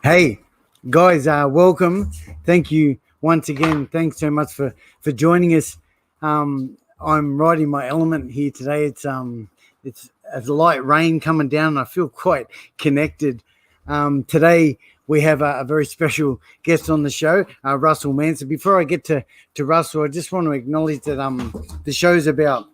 Hey, guys, welcome. Thank you once again. Thanks so much for joining us. I'm right in my element here today. It's a light rain coming down, and I feel quite connected. Today we have a very special guest on the show, Russell Manser. Before I get to Russell, I just want to acknowledge that the show's about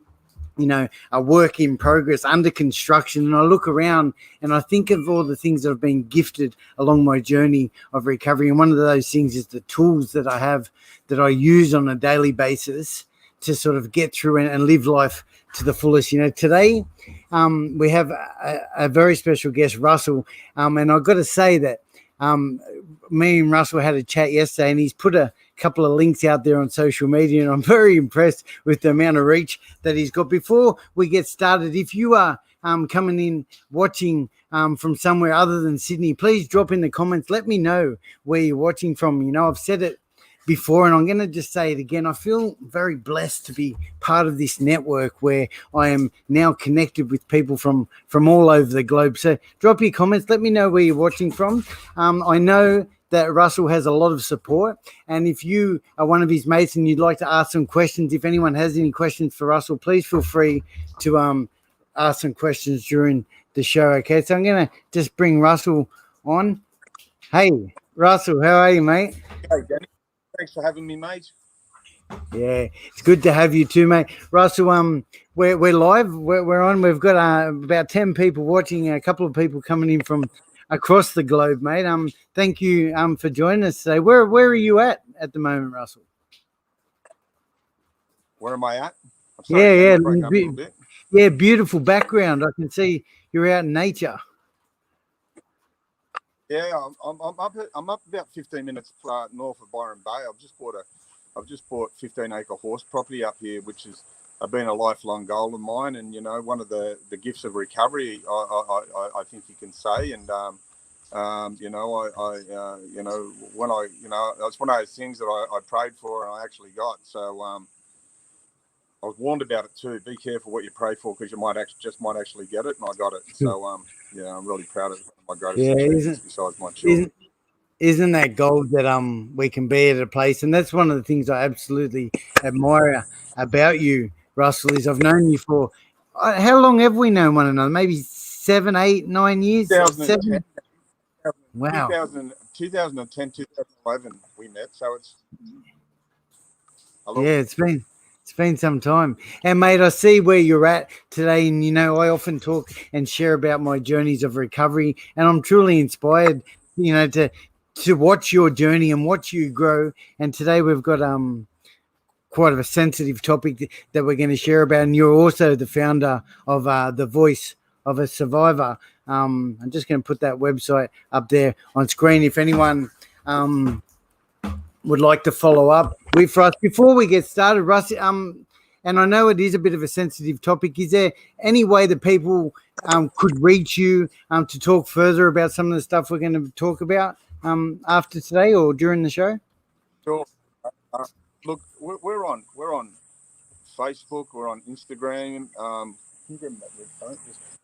a work in progress under construction, and I look around and I think of all the things that have been gifted along my journey of recovery, and one of those things is the tools that I have that I use on a daily basis to sort of get through and live life to the fullest. Today we have a very special guest, Russell, and I've got to say that me and Russell had a chat yesterday, and he's put a couple of links out there on social media, and I'm very impressed with the amount of reach that he's got. Before we get started, if you are coming in watching from somewhere other than Sydney, please drop in the comments. Let me know where you're watching from. I've said it before, and I'm going to just say it again. I feel very blessed to be part of this network where I am now connected with people from all over the globe. So drop your comments. Let me know where you're watching from. I know that Russell has a lot of support, and if you are one of his mates and you'd like to ask some questions, if anyone has any questions for Russell, please feel free to ask some questions during the show. Okay, so I'm going to just bring Russell on. Hey, Russell, how are you, mate? Hey, Danny. Thanks for having me, mate. Yeah, it's good to have you too, mate. Russell, we're live. We're on. We've got about 10 people watching, a couple of people coming in from across the globe, mate. Thank you for joining us today. Where are you at the moment, Russell? Where am I at? I'm sorry, yeah, break up a little bit. Yeah, beautiful background. I can see you're out in nature. Yeah, I'm up about 15 minutes north of Byron Bay. I've just bought 15-acre horse property up here, which has been a lifelong goal of mine, and one of the gifts of recovery, I think you can say, and that's one of those things that I prayed for and I actually got. So I was warned about it too. Be careful what you pray for, because you might actually get it, and I got it. So I'm really proud of my greatest achievements besides my children. Isn't that gold that we can be at a place? And that's one of the things I absolutely admire about you, Russell, is I've known you for how long have we known one another? Maybe 7, 8, 9 years? 2010. Wow. 2010, 2011 we met, so it's it's been some time. And mate, I see where you're at today, and I often talk and share about my journeys of recovery, and I'm truly inspired to watch your journey and watch you grow. And today we've got quite of a sensitive topic that we're going to share about, and you're also the founder of the Voice of a Survivor. I'm just going to put that website up there on screen if anyone would like to follow up with us. Before we get started, Russ, and I know it is a bit of a sensitive topic, is there any way that people could reach you to talk further about some of the stuff we're going to talk about after today or during the show? Sure. Look, we're on Facebook, we're on Instagram.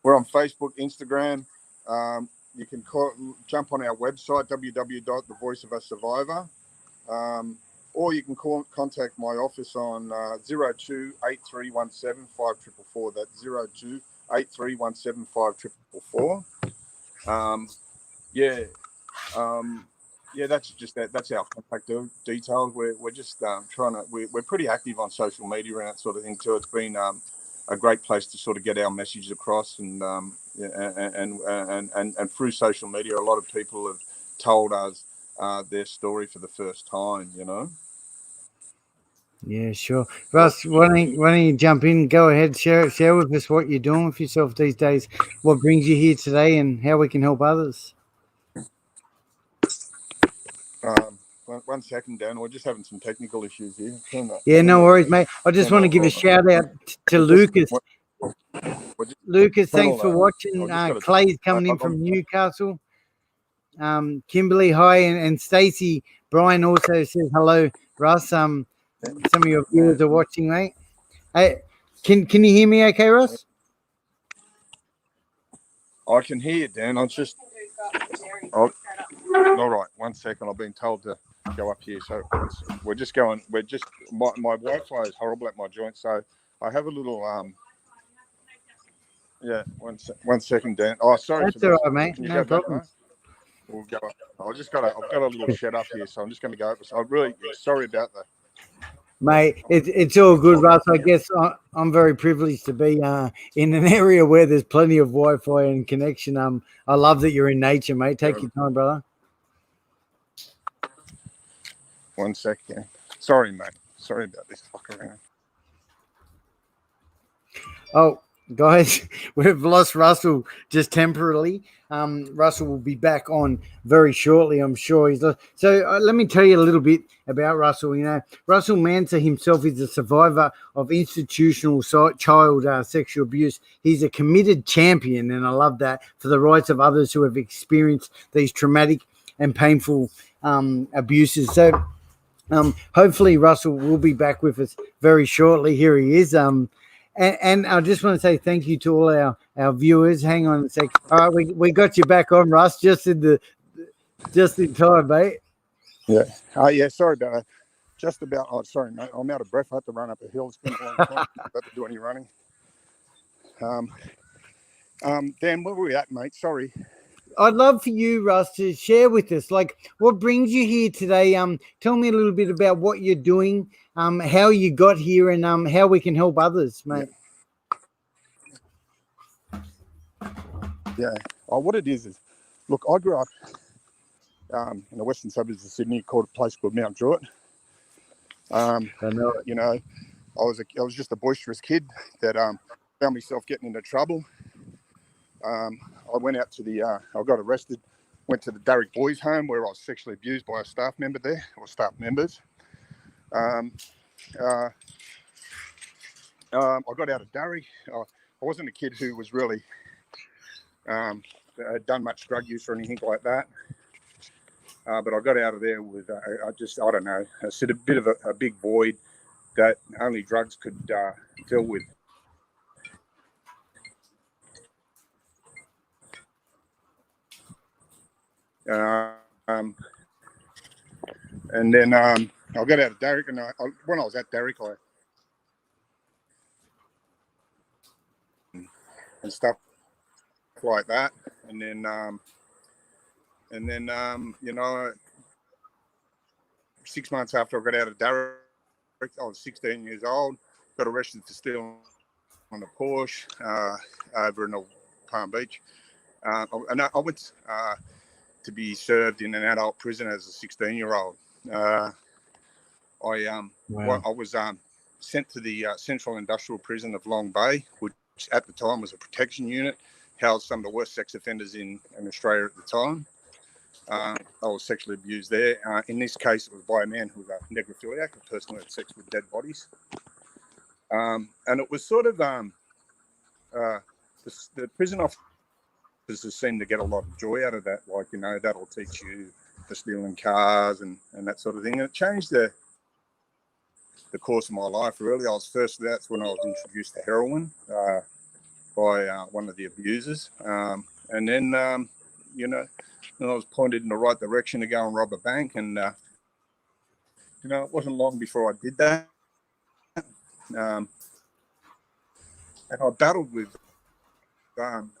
We're on Facebook, Instagram. You can jump on our website, www.thevoiceofasurvivor. Or you can contact my office on 02 8317 5444. That's 02 8317 5444. That's our contact details. We're just we're pretty active on social media and that sort of thing too. It's been a great place to sort of get our message across, and through social media, a lot of people have told us their story for the first time. Yeah, sure. Russ, why don't you jump in? Go ahead, share with us what you're doing with yourself these days, what brings you here today, and how we can help others. 1 second, Dan. We're just having some technical issues here. Yeah, no worries, mate. I just want to give a shout out to Lucas. Lucas, thanks for watching. Clay's coming in from Newcastle. Kimberly, hi, and Stacey. Brian also says hello, Russ. Some of your viewers are watching, mate. Hey, can you hear me okay, Russ? I can hear you, Dan. All right, 1 second. I've been told to go up here, so we're just going. My Wi-Fi is horrible at my joint, so I have a little Yeah, 1 second, Dan. Oh, sorry That's for all this. right, mate. Can you No go back? problem. We'll go. I've got a little shed up here, so I'm just going to go over. So I'm really sorry about that. Mate, it's all good, Russ. I guess I'm very privileged to be in an area where there's plenty of Wi-Fi and connection. I love that you're in nature, mate. Take your time, brother. 1 second. Sorry, mate. Sorry about this. Fuck around. Oh, guys, we've lost Russell just temporarily. Russell will be back on very shortly, I'm sure. So let me tell you a little bit about Russell. You know, Russell Manser himself is a survivor of institutional child sexual abuse. He's a committed champion, and I love that, for the rights of others who have experienced these traumatic and painful abuses. So hopefully Russell will be back with us very shortly. Here he is. And I just want to say thank you to all our viewers. Hang on a sec. All right, we got you back on, Russ, just in time, mate. Yeah. Oh, yeah. Sorry about that. Just about. Oh, sorry, mate. I'm out of breath. I had to run up a hill. It's been a long time. I'm about to do any running. Dan, where were we at, mate? Sorry. I'd love for you, Russ, to share with us, like, what brings you here today. Tell me a little bit about what you're doing, how you got here, and how we can help others, mate. Yeah. Oh, what it is, look, I grew up in the western suburbs of Sydney, called a place called Mount Druitt. I know it. You know, I was just a boisterous kid that found myself getting into trouble. I went out to I got arrested, went to the Darrick Boys Home, where I was sexually abused by a staff member there, or staff members. I got out of Darrick. I wasn't a kid who was really had done much drug use or anything like that. But I got out of there with, I don't know, a bit of a big void that only drugs could fill with. And then I got out of Darrick, and when I was at Darrick, and stuff like that, and then you know, 6 months after I got out of Darrick, I was 16 years old, got arrested for stealing on a Porsche over in Palm Beach, and I went to be served in an adult prison as a 16-year-old. Wow. I was sent to the Central Industrial Prison of Long Bay, which at the time was a protection unit, housed some of the worst sex offenders in Australia at the time. I was sexually abused there. In this case, it was by a man who was a necrophiliac, a person who had sex with dead bodies. And it was sort of the prison officers seemed to get a lot of joy out of that. Like, you know, that'll teach you for stealing cars and that sort of thing. And it changed the course of my life, really. That's when I was introduced to heroin by one of the abusers. And then, you know, I was pointed in the right direction to go and rob a bank. And, you know, it wasn't long before I did that. And I battled with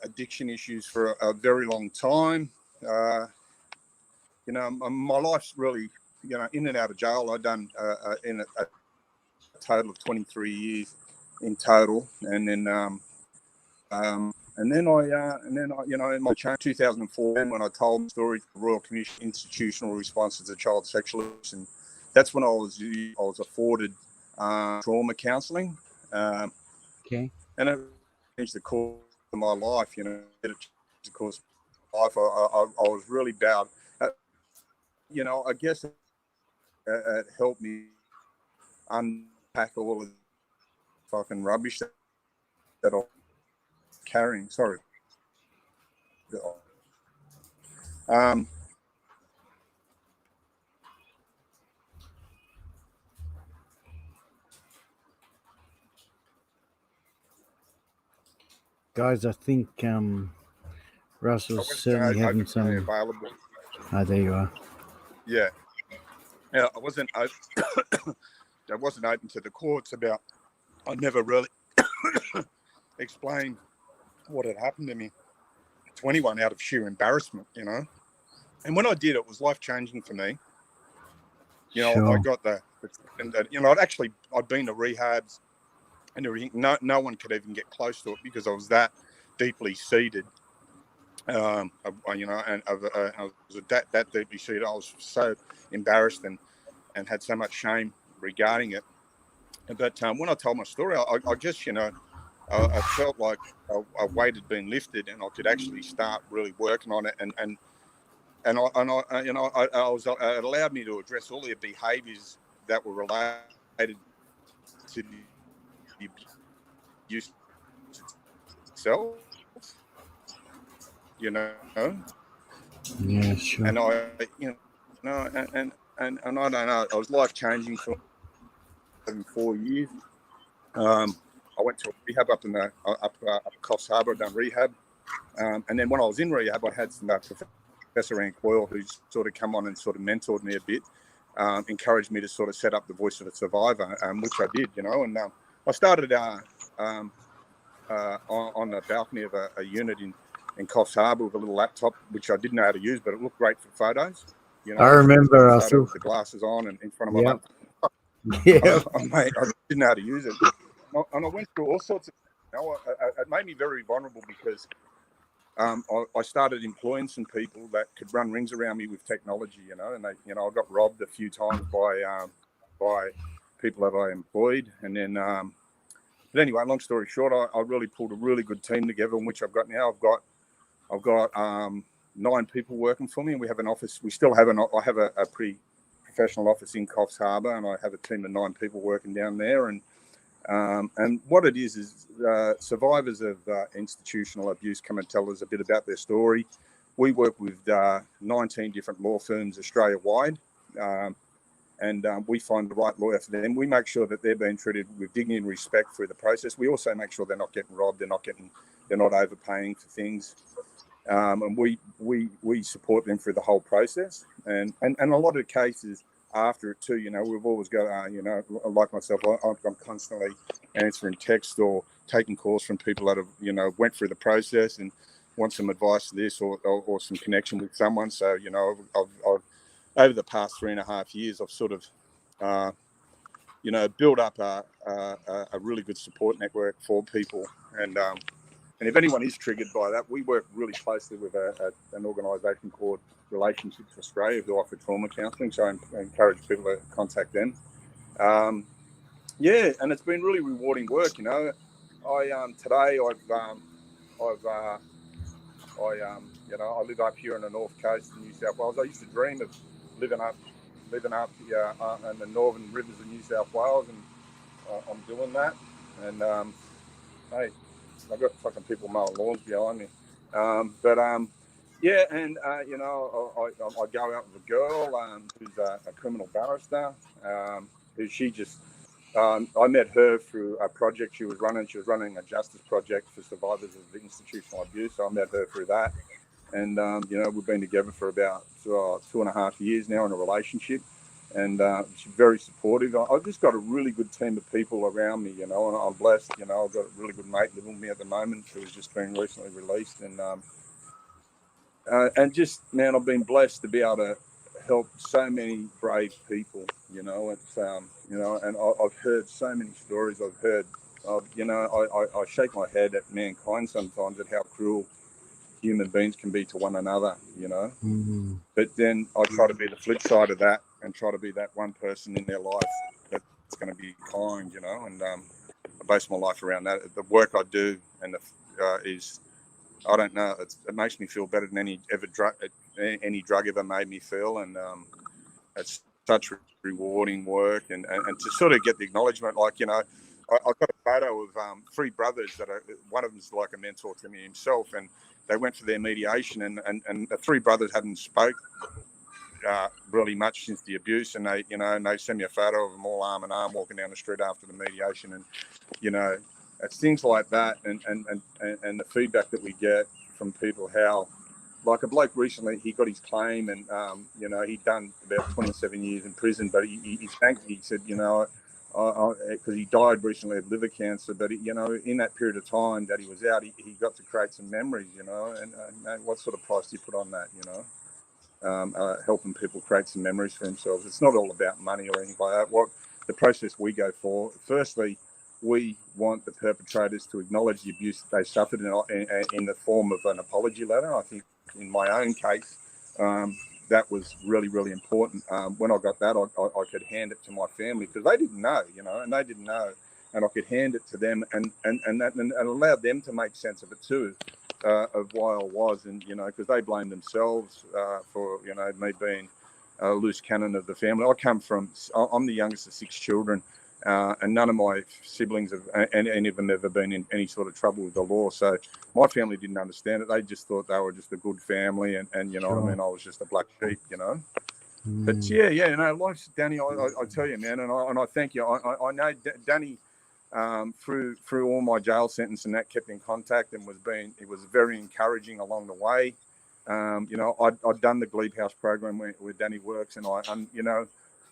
addiction issues for a very long time. You know, my life's really, you know, in and out of jail. I've done in a total of 23 years in total, and then you know, in my change 2004, when I told the story to the Royal Commission Institutional Responses to Child Sexual Abuse, and that's when I was afforded trauma counselling. Okay. And it changed the course of my life. You know, it changed the course of my life. I was really bad. You know, I guess it helped me unpack all of the fucking rubbish that I'm carrying. Sorry. Guys, I think Russell's certainly having some available. Oh, there you are. Yeah. Yeah, I wasn't open to the courts about. I never really explained what had happened to me to anyone out of sheer embarrassment, you know. And when I did, it was life changing for me. You know, I Sure. got and that, you know, I'd been to rehabs and everything. No one could even get close to it because I was that deeply seated. You know, and I was that deeply seated. I was so embarrassed and had so much shame regarding it. But when I told my story, I guess, you know, I felt like a weight had been lifted, and I could actually start really working on it. You know, it allowed me to address all the behaviours that were related to the abuse itself. You know, Yeah, sure. and and I don't know. It was life changing for 4 years. I went to a rehab up in the up Coffs Harbour. I'd done rehab. And then when I was in rehab, I had some Professor Ann Coyle, who sort of come on and sort of mentored me a bit, encouraged me to sort of set up the Voice of a Survivor, which I did, you know. And I started on the balcony of a unit in Coffs Harbour with a little laptop, which I didn't know how to use, but it looked great for photos. You I know, I took remember a I photo saw. with the glasses on and in front of my Yep. laptop. Yeah. I didn't know how to use it. And I went through all sorts of, you know, it made me very vulnerable because I started employing some people that could run rings around me with technology, you know, and you know, I got robbed a few times by people that I employed, and then, but anyway, long story short, I really pulled a really good team together, in which I've got now. I've got 9 people working for me, and we have an office. We still have I have a pretty professional office in Coffs Harbour, and I have a team of 9 people working down there, and what it is survivors of institutional abuse come and tell us a bit about their story. We work with 19 different law firms Australia-wide, and we find the right lawyer for them. We make sure that they're being treated with dignity and respect through the process. We also make sure they're not getting robbed, they're not overpaying for things, and we support them through the whole process. And a lot of the cases after it too, you know, we've always got, you know, like myself, I'm constantly answering text or taking calls from people that have, you know, went through the process and want some advice to this or some connection with someone. So, you know, I've over the past 3.5 years, I've sort of, you know, built up a really good support network for people. And if anyone is triggered by that, we work really closely with an organisation called Relationships Australia, who offer trauma counselling. So I encourage people to contact them. Yeah, and it's been really rewarding work. You know, today you know, I live up here on the north coast of New South Wales. I used to dream of living up in the northern rivers of New South Wales, and I'm doing that. And hey, I've got fucking people mowing lawns behind me. Yeah, and you know, I go out with a girl who's a criminal barrister. Who she just I met her through a project she was running. She was running a justice project for survivors of institutional abuse. So I met her through that, and you know, we've been together for about 2.5 years now in a relationship. And she's very supportive. I've just got a really good team of people around me, you know, and I'm blessed. You know, I've got a really good mate living with me at the moment who has just been recently released, and just, man, I've been blessed to be able to help so many brave people. You know, it's you know, and I've heard so many stories. I've heard, you know, I shake my head at mankind sometimes at how cruel human beings can be to one another. You know. Mm-hmm. But then I try to be the flip side of that and try to be that one person in their life that's going to be kind, you know, and I base my life around that. The work I do and is, I don't know, it makes me feel better than any drug ever made me feel. And it's such rewarding work. And to sort of get the acknowledgement, like, you know, I've got a photo of 3 brothers that one of them's like a mentor to me himself, and they went for their mediation, and the 3 brothers hadn't spoke really much since the abuse, and they, you know, and they send me a photo of them all arm in arm walking down the street after the mediation. And you know, it's things like that, and the feedback that we get from people, how like a bloke recently, he got his claim, and you know, he'd done about 27 years in prison, but he thanked me. He said, you know, because he died recently of liver cancer, but you know, in that period of time that he was out, he got to create some memories, you know, and what sort of price do you put on that, you know? Helping people create some memories for themselves. It's not all about money or anything like that. What the process we go for, firstly, we want the perpetrators to acknowledge the abuse that they suffered in the form of an apology letter. I think in my own case, that was really, really important. When I got that, I could hand it to my family because they didn't know, you know, and they didn't know. And I could hand it to them and allow them to make sense of it too. Of why I was, and you know, because they blamed themselves for, you know, me being a loose cannon of the family. I'm the youngest of 6 children, and none of my siblings have, any of them, ever been in any sort of trouble with the law. So my family didn't understand it. They just thought they were just a good family, and you know what I mean. I was just a black sheep, you know. But yeah, you know, life's, Danny. I tell you, man, and I thank you. I know Danny. Through all my jail sentence and that, kept in contact, and it was very encouraging along the way. You know, I'd done the Glebe House program where Danny works, and you know,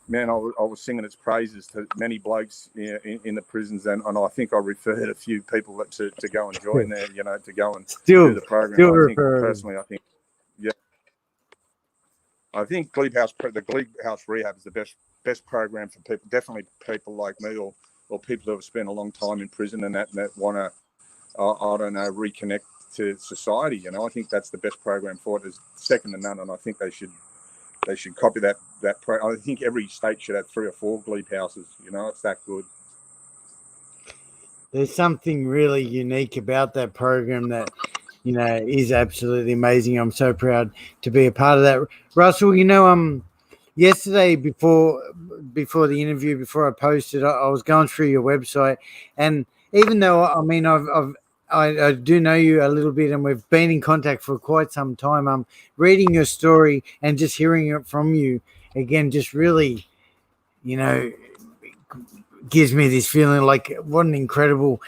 man, I was singing its praises to many blokes in the prisons, and I think I referred a few people to go and join there, you know, to go and do the program. I think personally, yeah, I think the Glebe House rehab is the best program for people, definitely people like me or people who have spent a long time in prison and that want to, I don't know, reconnect to society. You know, I think that's the best program for it. There's second to none, and I think they should copy that. I think every state should have 3 or 4 Glebe houses. You know, it's that good. There's something really unique about that program that, you know, is absolutely amazing. I'm so proud to be a part of that. Russell, you know, yesterday before the interview, before I posted, I was going through your website, and even though, I mean, I do know you a little bit, and we've been in contact for quite some time. I'm reading your story and just hearing it from you again, just really, you know, gives me this feeling like what an incredible,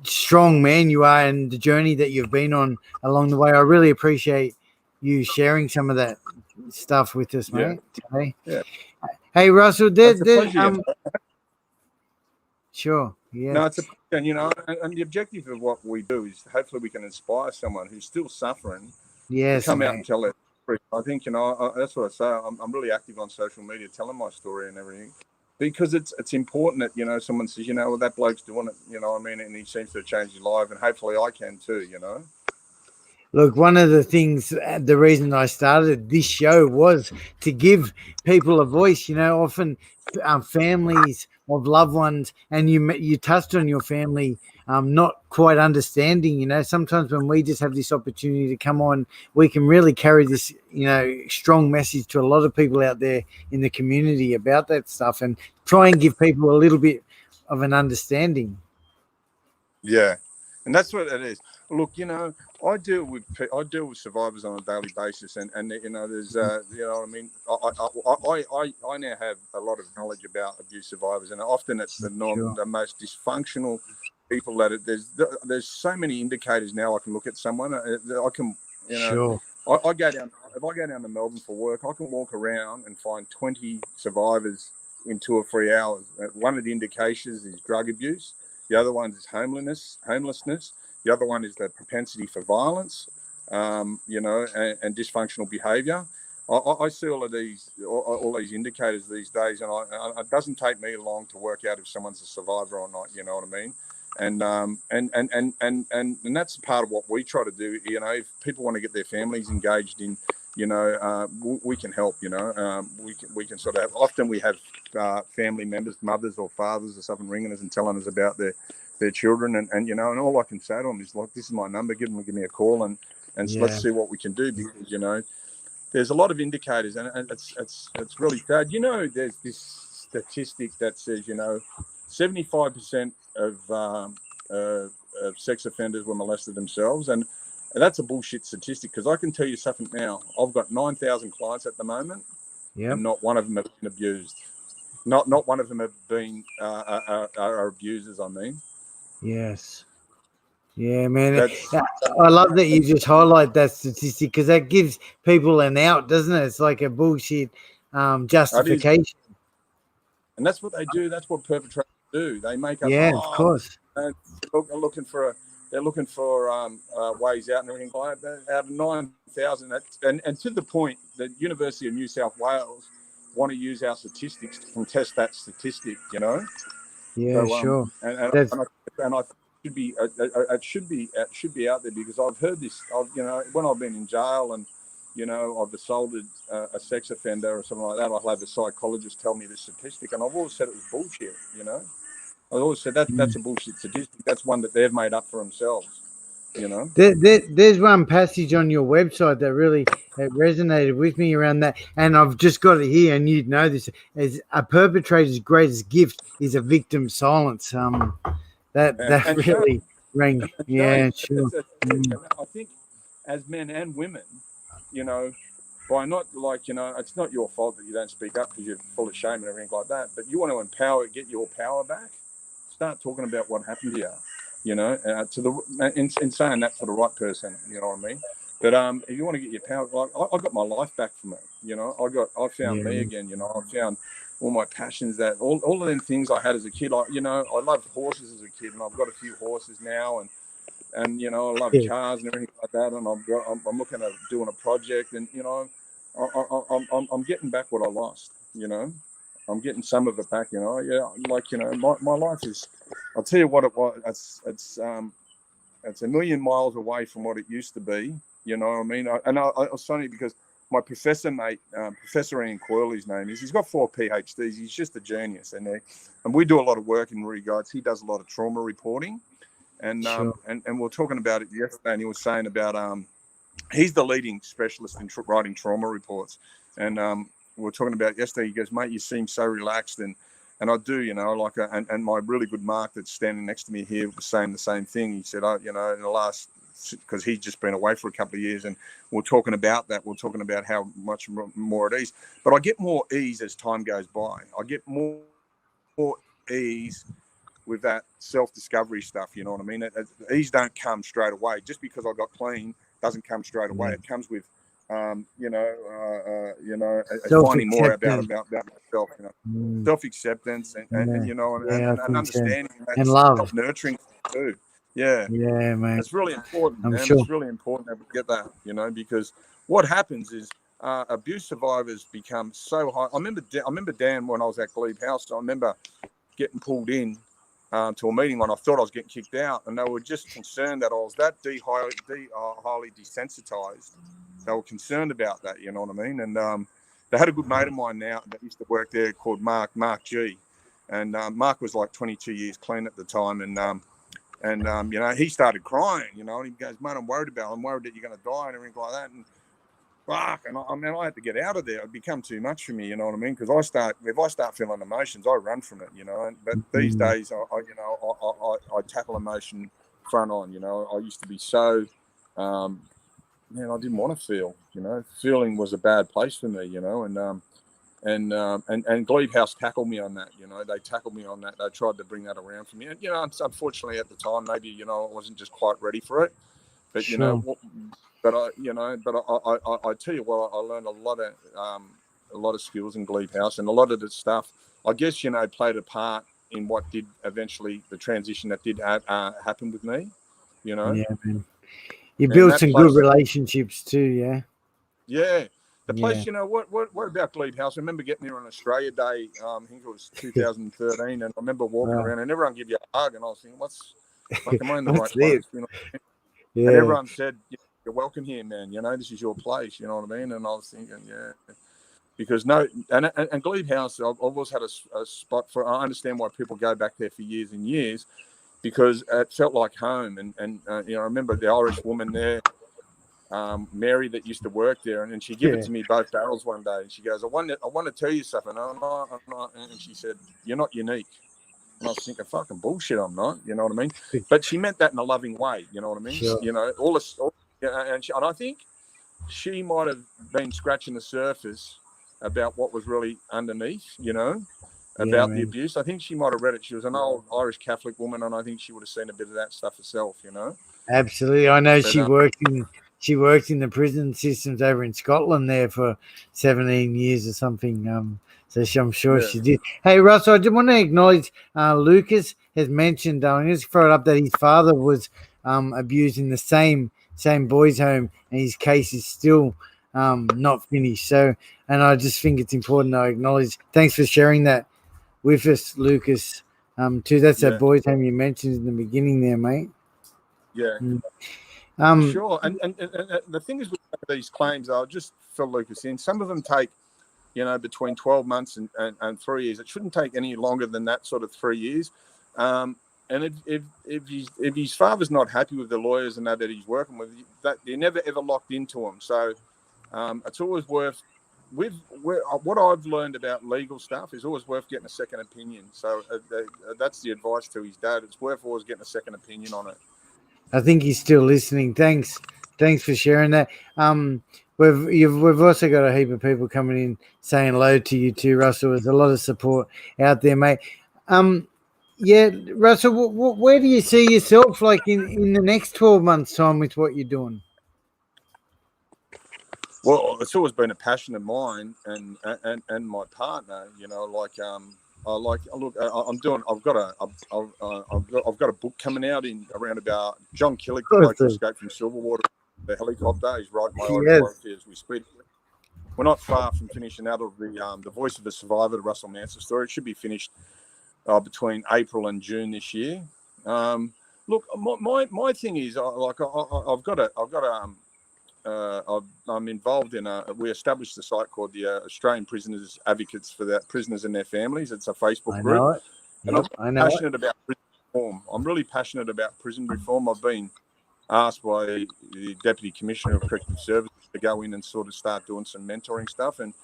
strong man you are, and the journey that you've been on along the way. I really appreciate you sharing some of that stuff with us, mate. Today. Yeah. Hey, Russell, It's a pleasure. Sure. Yeah. No, it's a pleasure. You know, and the objective of what we do is hopefully we can inspire someone who's still suffering to come out and tell it. I think, you know, that's what I say. I'm really active on social media, telling my story and everything, because it's important that, you know, someone says, you know, well, that bloke's doing it, you know what I mean, and he seems to have changed his life, and hopefully I can too, you know. Look, one of the things, the reason I started this show was to give people a voice. You know, often families of loved ones, and you touched on your family not quite understanding. You know, sometimes when we just have this opportunity to come on, we can really carry this, you know, strong message to a lot of people out there in the community about that stuff, and try and give people a little bit of an understanding. Yeah, and that's what it is. Look, you know, I deal with survivors on a daily basis, and you know, there's you know what I mean. I now have a lot of knowledge about abuse survivors, and often it's the most dysfunctional people there's so many indicators now. I can look at someone. I can, you know, I go down, if I go down to Melbourne for work, I can walk around and find 20 survivors in 2 or 3 hours. One of the indications is drug abuse. The other one is homelessness. The other one is the propensity for violence, you know, and dysfunctional behaviour. I see all these indicators these days, and it doesn't take me long to work out if someone's a survivor or not. You know what I mean? And that's part of what we try to do. You know, if people want to get their families engaged in, you know, we can help. You know, we can sort of often we have family members, mothers or fathers or something, ringing us and telling us about their children, and you know, and all I can say to them is, like, this is my number, give me a call, and let's see what we can do, because, you know, there's a lot of indicators, and it's really sad. You know, there's this statistic that says, you know, 75% of sex offenders were molested themselves, and that's a bullshit statistic, because I can tell you something now. I've got 9,000 clients at the moment, and not one of them have been abused. Not one of them have been are abusers. I mean, yes. Yeah, man. That's I love that you just highlight that statistic because that gives people an out, doesn't it? It's like a bullshit that is, justification. and that's what they do. That's what perpetrators do. They make up. Yeah, of Oh, course. they're looking for they're looking for ways out and everything like that. Out of 9,000, and to the point, the University of New South Wales want to use our statistics to contest that statistic. Yeah, So sure. and and, That's and I, and I should be it should be out there because I've heard this. When I've been in jail and I've assaulted a sex offender or something like that, I'll have a psychologist tell me this statistic, and I've always said it was bullshit. I always said that's a bullshit statistic. That's one that they've made up for themselves. there's one passage on your website that really resonated with me around that, and I've just got it here, and you'd know this: is a perpetrator's greatest gift is a victim's silence. That And really shame, rang. and shame. Yeah, sure. Mm, And I think as men and women, you know, by not it's not your fault that you don't speak up because you're full of shame and everything like that. But you want to get your power back. Start talking about what happened to you. In saying that to the right person. You know what I mean? But if you want to get your power, like I got my life back from it. I found me yeah, again. I found all my passions that all of them things I had as a kid. I loved horses as a kid, and I've got a few horses now, and I love yeah. cars and everything like that. And I'm looking at doing a project, and I'm getting back what I lost. I'm getting some of it back. Yeah, my life is. I'll tell you what it was. It's a million miles away from what it used to be. You know what I mean? I was funny because my professor mate, Professor Ian Coyle, his name is. He's got 4 PhDs. He's just a genius, and we do a lot of work in regards. He does a lot of trauma reporting. And Sure. and we are talking about it yesterday, and he was saying about he's the leading specialist in writing trauma reports, and we are talking about yesterday. He goes, mate, you seem so relaxed, and I do, and my really good Mark that's standing next to me here was saying the same thing. He said, in the last, because he's just been away for a couple of years, and we're talking about that. We're talking about how much more at ease, but I get more ease as time goes by. I get more ease with that self-discovery stuff. You know what I mean? Ease don't come straight away. Just because I got clean doesn't come straight away. Yeah. It comes with, Self finding more acceptance. about myself. Mm, Self-acceptance yeah, yeah, I and think so. understanding that And love. self-nurturing too. Yeah, Yeah, man. it's really important, I'm man. sure. It's really important that we get that, because what happens is abuse survivors become so high. I remember Dan when I was at Glebe House. I remember getting pulled in to a meeting when I thought I was getting kicked out, and they were just concerned that I was that highly desensitized. They were concerned about that, you know what I mean? And they had a good mate of mine now that used to work there called Mark G, and Mark was like 22 years clean at the time, and he started crying, and he goes, mate, I'm worried that you're going to die and everything like that, and fuck, and I had to get out of there. It become too much for me, you know what I mean? Because if I start feeling emotions, I run from it, But these Mm, days, I tackle emotion front on, I used to be so, I didn't want to feel, Feeling was a bad place for me, and Glebe House tackled me on that, They tackled me on that. They tried to bring that around for me, and unfortunately at the time, maybe I wasn't just quite ready for it, but sure. but I tell you what, I learned a lot of skills in Glebe House, and a lot of the stuff, I guess, played a part in what did eventually the transition that did happen with me, Yeah, man. You and built that some good place, relationships too, yeah? yeah, the Yeah. place, what about Glebe House? I remember getting there on Australia Day, I think it was 2013, and I remember walking Right. around and everyone give you a hug, and I was thinking, am I in the right What's this? place? And Yeah. everyone said, you're welcome here, man. This is your place. You know what I mean? And I was thinking, yeah, because and Glebe House, I've always had a spot for. I understand why people go back there for years and years, because it felt like home. And I remember the Irish woman there, Mary, that used to work there, and she gave it Yeah. to me both barrels one day, and she goes, I want to tell you something. And she said, you're not unique. And I was thinking, fucking bullshit, I'm not, you know what I mean? But she meant that in a loving way, you know what I mean? Sure. And I think she might have been scratching the surface about what was really underneath, about the abuse. I think she might have read it. She was an old Irish Catholic woman, and I think she would have seen a bit of that stuff herself, Absolutely. I know But, she worked in the prison systems over in Scotland there for 17 years or something. I'm sure yeah, she did. Hey, Russell, I just want to acknowledge Lucas has mentioned, I just throw it up that his father was abused in the same boys' home, and his case is still not finished. So, and I just think it's important to acknowledge. Thanks for sharing that with us, Lucas. Too. That's that yeah, boys' home you mentioned in the beginning there, mate. yeah. Mm. Sure. And the thing is with these claims, I'll just fill Lucas in. Some of them take, between 12 months and 3 years. It shouldn't take any longer than that, sort of 3 years. And if his father's not happy with the lawyers and that he's working with, that they're never ever locked into them. So it's always worth. What I've learned about legal stuff is always worth getting a second opinion. So that's the advice to his dad. It's worth always getting a second opinion on it. I think he's still listening. Thanks for sharing that. We've also got a heap of people coming in saying hello to you too, Russell. There's a lot of support out there, mate. Yeah, Russell, where do you see yourself like in the next 12 months' time with what you're doing? Well, it's always been a passion of mine and my partner. I've got a book coming out in around about John Killick, the bloke who escaped from Silverwater, the helicopter. He's writing my autobiography as we speak. We're not far from finishing out of the Voice of a Survivor, the Russell Manser story. It should be finished between April and June this year. Look, my thing is I'm involved in we established a site called the Australian Prisoners Advocates for the Prisoners and Their Families. It's a Facebook group. And I'm passionate about prison reform. I'm really passionate about prison reform. I've been asked by the Deputy Commissioner of Corrective Services to go in and sort of start doing some mentoring stuff. And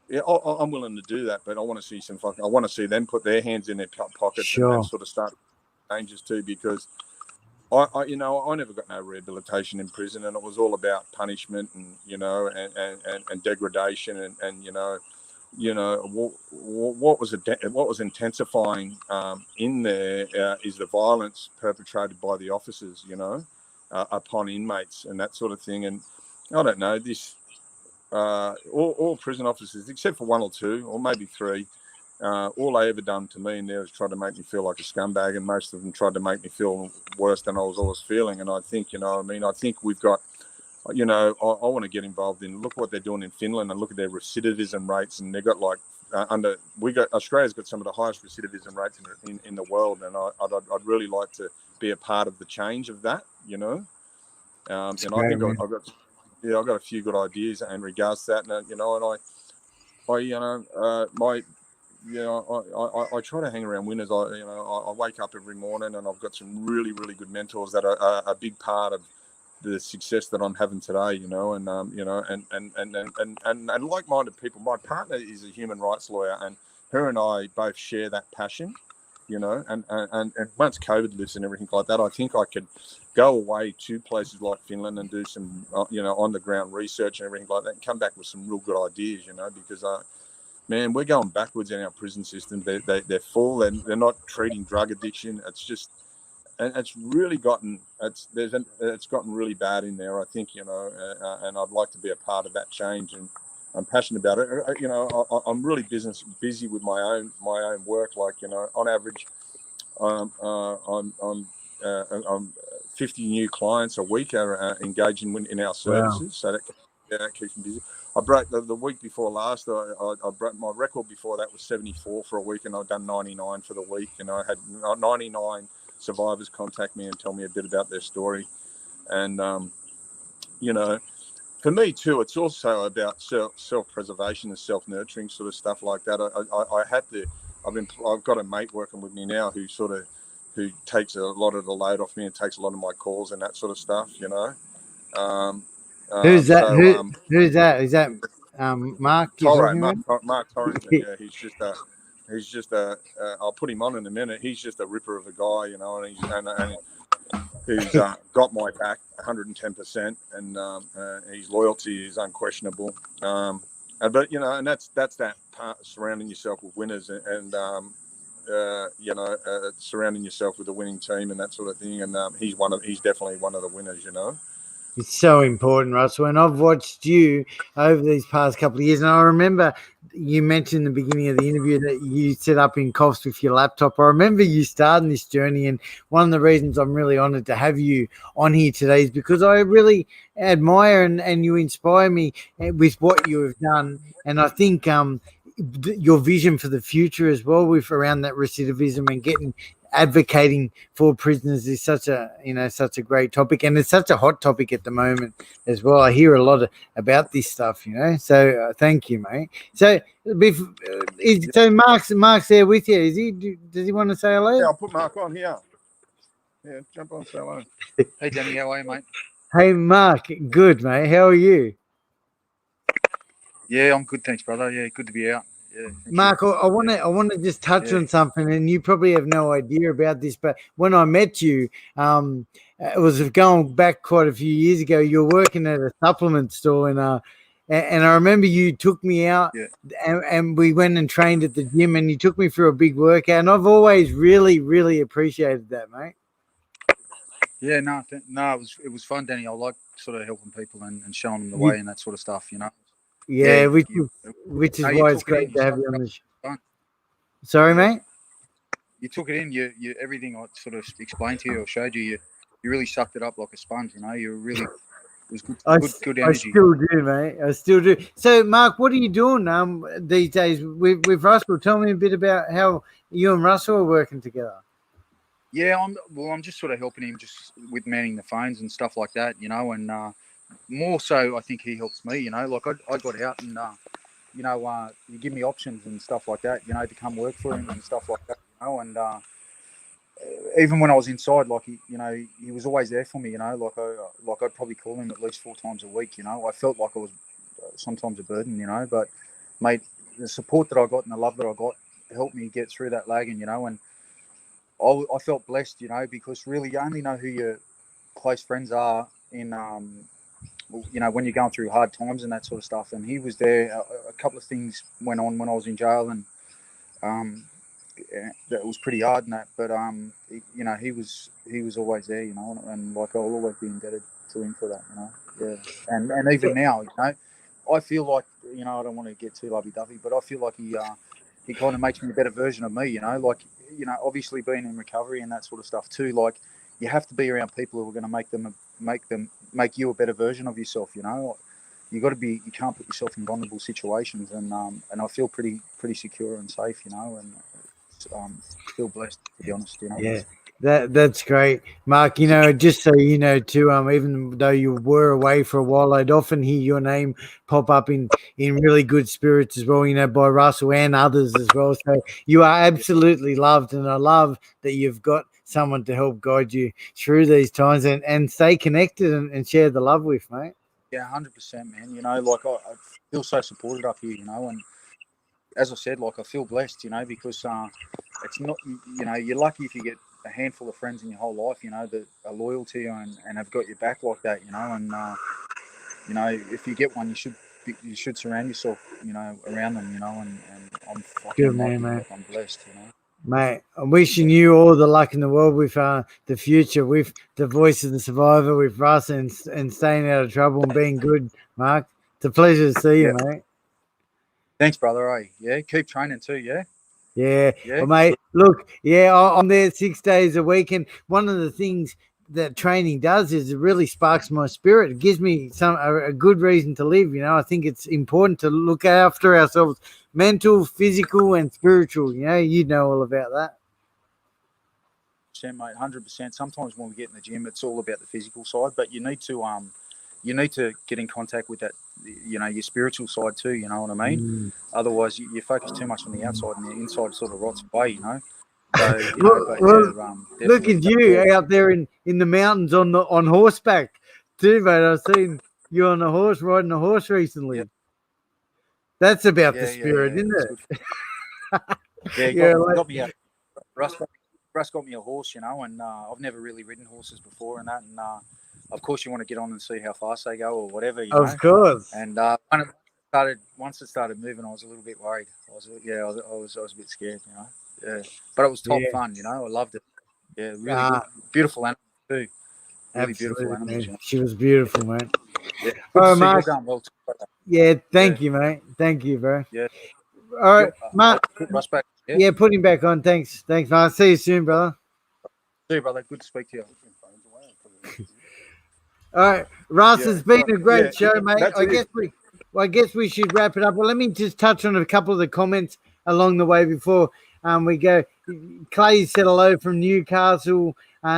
yeah, I'm willing to do that, but I want to see I want to see them put their hands in their pockets and sort of start changes too, because I never got no rehabilitation in prison, and it was all about punishment and and degradation and what was intensifying in there is the violence perpetrated by the officers, upon inmates and that sort of thing. And I don't know, this all prison officers except for one or two or maybe three. All they ever done to me in there is try to make me feel like a scumbag, and most of them tried to make me feel worse than I was always feeling. And I think, I think we've got, I want to get involved in, look what they're doing in Finland and look at their recidivism rates. And they've got Australia's got some of the highest recidivism rates in the world. And I'd really like to be a part of the change of that, And I think I've got a few good ideas in regards to that. And, I try to hang around winners. I wake up every morning and I've got some really, really good mentors that are a big part of the success that I'm having today, and like-minded people. My partner is a human rights lawyer, and her and I both share that passion, and once COVID lifts and everything like that, I think I could go away to places like Finland and do some, on the ground research and everything like that, and come back with some real good ideas, because man, we're going backwards in our prison system. They're full. They're not treating drug addiction. It's just, and it's really gotten really bad in there. I think, and I'd like to be a part of that change, and I'm passionate about it. I'm really busy with my own work. Like, on average, I'm 50 new clients a week are engaging in our services. Wow. So that keeps me busy. I broke the week before last. I broke my record before that was 74 for a week, and I'd done 99 for the week. And I had 99 survivors contact me and tell me a bit about their story. And for me too, it's also about self-preservation and self-nurturing sort of stuff like that. I've got a mate working with me now who takes a lot of the load off me and takes a lot of my calls and that sort of stuff. Who's that? Who's that? Is that Mark? Mark Torrington. Yeah, he's just a. I'll put him on in a minute. He's just a ripper of a guy, and he's got my back 110%, and his loyalty is unquestionable. But and that's that part, surrounding yourself with winners, and surrounding yourself with a winning team and that sort of thing. And he's definitely one of the winners. It's so important, Russell. And I've watched you over these past couple of years. And I remember you mentioned in the beginning of the interview that you set up in coughs with your laptop. I remember you starting this journey. And one of the reasons I'm really honored to have you on here today is because I really admire and you inspire me with what you have done. And I think your vision for the future as well, with around that recidivism and getting advocating for prisoners, is such a great topic, and it's such a hot topic at the moment as well. I hear a lot about this stuff, so thank you, mate. So Mark's there with you, is he? Does he want to say hello? Yeah, I'll put Mark on here. Yeah, jump on, say hello. Hey Danny, how are you, mate? Hey Mark, good, mate. How are you? Yeah, I'm good, thanks, brother. Yeah, good to be out. Yeah, Mark, I want to just touch on something, and you probably have no idea about this, but when I met you, it was going back quite a few years ago. You were working at a supplement store, and I remember you took me out, and we went and trained at the gym, and you took me through a big workout, and I've always really, really appreciated that, mate. Yeah, no, it was fun, Danny. I like sort of helping people and showing them the way and that sort of stuff, Yeah, which is why it's great to have you on the show. Sorry, mate. You took it in. You everything I sort of explained to you or showed you. You really sucked it up like a sponge. You were really. It was good energy. I still do, mate. I still do. So, Mark, what are you doing these days with Russell? Tell me a bit about how you and Russell are working together. Yeah, I'm just sort of helping him just with manning the phones and stuff like that, and more so I think he helps me, like I got out and you give me options and stuff like that, to come work for him and stuff like that, and even when I was inside, like he was always there for me, like I'd probably call him at least 4 times a week, I felt like I was sometimes a burden, but mate, the support that I got and the love that I got helped me get through that lagging, and I felt blessed, because really you only know who your close friends are in, when you're going through hard times and that sort of stuff. And he was there. A couple of things went on when I was in jail, and that was pretty hard and that. But he was always there, and like I'll always be indebted to him for that, Yeah, and even now, I feel like I don't want to get too lovey-dovey, but I feel like he kind of makes me a better version of me, like obviously being in recovery and that sort of stuff too. Like you have to be around people who are going to make you a better version of yourself. You got to be. You can't put yourself in vulnerable situations, and I feel pretty secure and safe, and feel blessed, to be honest. Yeah. That's great, Mark. Just so you know too, even though you were away for a while, I'd often hear your name pop up in really good spirits as well, by Russell and others as well. So you are absolutely loved, and I love that you've got someone to help guide you through these times and stay connected and share the love with, mate. Yeah, 100%, man. Like I feel so supported up here, and as I said, like I feel blessed, because it's not, you're lucky if you get a handful of friends in your whole life, that are loyal to you and have got your back like that, and if you get one, you should surround yourself, around them, and I'm fucking Good man, lucky, mate. like I'm blessed, Mate, I'm wishing you all the luck in the world with the future, with the voice of the survivor, with Russ, and staying out of trouble and being good, Mark. It's a pleasure to see you, mate. Thanks, brother. Yeah, keep training too. Yeah. Yeah. Well, mate, look, I'm there 6 days a week, and one of the things that training does is it really sparks my spirit. It gives me a good reason to live. I think it's important to look after ourselves, mental, physical, and spiritual. You know all about that. Mate, 100%. Sometimes when we get in the gym, it's all about the physical side, but you need to get in contact with that, your spiritual side too. You know what I mean? Otherwise, you focus too much on the outside, and the inside sort of rots away. So look at you out there in the mountains on horseback too, mate. I've seen you on a horse, riding a horse recently. Yep. That's about the spirit, isn't it? Yeah, got me Russ got me a horse, and I've never really ridden horses before and that, and of course you want to get on and see how fast they go or whatever, Of course. And one of started moving, I was a little bit worried. I was a bit scared, you know. Yeah, but it was top Yeah. fun, you know. I loved it. Yeah, really good, beautiful animals too. Really beautiful Absolutely, animals. man. You know? She was beautiful, man. Yeah, All good to right, see you're Mark. going well too, brother. Yeah, Yeah, thank you, mate. Thank you, bro. yeah. All right, Yep. I'll Mark. put Russ back. Yeah. Yeah, put him back on. Thanks, Mark. See you soon, brother. See you, brother. Good to speak to you. All right, Russ, Yeah. it's been So a yeah, great show, mate. that's it. I guess we should wrap it up. Well, let me just touch on a couple of the comments along the way before we go. Clay said hello from Newcastle.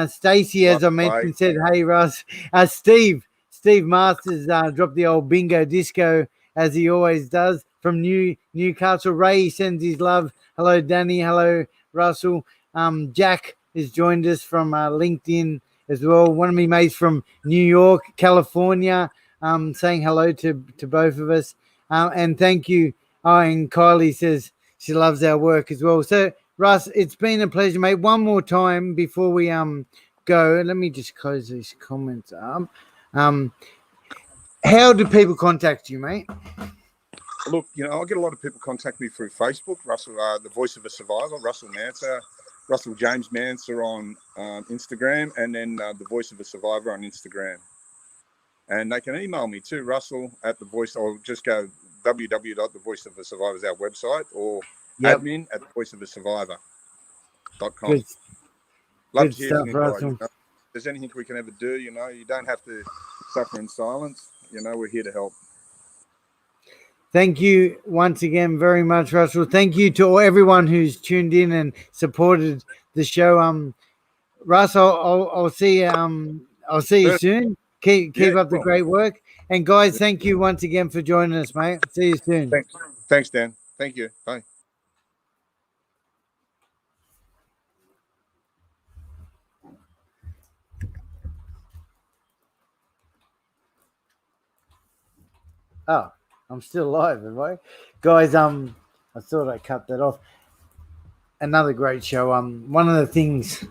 Stacey, Love as I play. mentioned, said, "Hey, Russ." Steve Masters dropped the old bingo disco as he always does from Newcastle. Ray sends his love. Hello, Danny. Hello, Russell. Jack has joined us from LinkedIn as well. One of my mates from New York, California, saying hello to both of us. And thank you. Oh, and Kylie says she loves our work as well. So, Russ, it's been a pleasure, mate. One more time before we go. Let me just close these comments up. How do people contact you, mate? Look, I get a lot of people contact me through Facebook. Russell, the voice of a survivor, Russell Manser, Russell James Manser on Instagram, and then the voice of a survivor on Instagram. And they can email me too, Russell at the voice, or just go www.thevoiceofasurvivor, our website, or Yep. admin@thevoiceofasurvivor.com. Good, Love good to hear from stuff, you guys. Russell. If there's anything we can ever do, you don't have to suffer in silence. We're here to help. Thank you once again very much, Russell. Thank you to everyone who's tuned in and supported the show. Russ, I'll see you. I'll see you soon. Keep Yeah, up the well, great work, and guys, thank you once again for joining us, mate. See you soon. thanks, Dan. Thank you. Bye. Oh, I'm still live, am I? Guys, I thought I cut that off. Another great show. One of the things,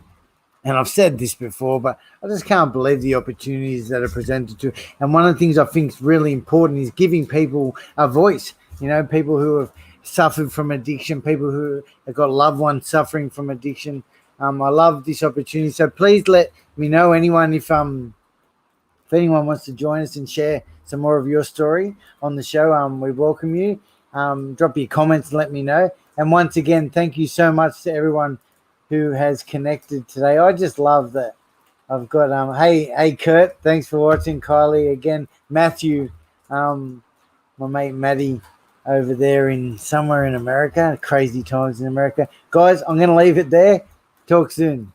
and I've said this before, but I just can't believe the opportunities that are presented to. And one of the things I think is really important is giving people a voice. People who have suffered from addiction, people who have got loved ones suffering from addiction. I love this opportunity. So please let me know, anyone, if anyone wants to join us and share some more of your story on the show. We welcome you. Drop your comments and let me know. And once again, thank you so much to everyone who has connected today. I just love that. I've got hey Kurt, thanks for watching. Kylie again, Matthew, my mate Maddie over there in somewhere in America. Crazy times in America, guys. I'm gonna leave it there. Talk soon.